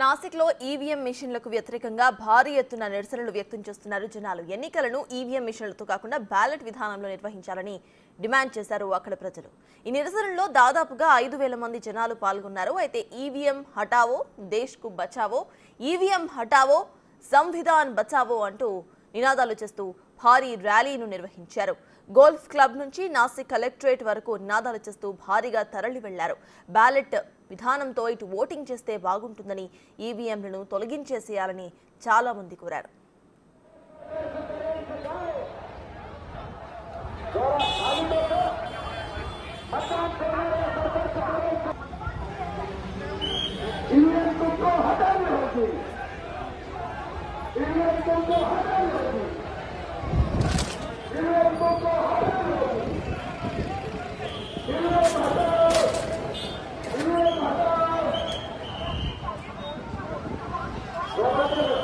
నాసిక్లో EVM మిషన్లకు వ్యతిరేకంగా భారీ ఎత్తున నిరసనలు వ్యక్తం చేస్తున్నారు జనాలు. ఎన్నికలను ఈవీఎం మిషన్లతో కాకుండా బ్యాలెట్ విధానంలో నిర్వహించాలని డిమాండ్ చేశారు అక్కడ ప్రజలు. ఈ నిరసనల్లో దాదాపుగా 5,000 మంది జనాలు పాల్గొన్నారు. అయితే ఈవీఎం హటావో దేశ్కు బచావో, ఈవీఎం హటావో సంవిధాన్ బచావో అంటూ నినాదాలు చేస్తూ భారీ ర్యాలీను నిర్వహించారు. గోల్ఫ్ క్లబ్ నుంచి నాసిక్ కలెక్టరేట్ వరకు నినాదాలు చేస్తూ భారీగా తరలి వెళ్లారు. బ్యాలెట్ విధానంతో ఇటు ఓటింగ్ చేస్తే బాగుంటుందని, ఈవీఎంలను తొలగించేసేయాలని చాలా మంది కోరారు. Gracias.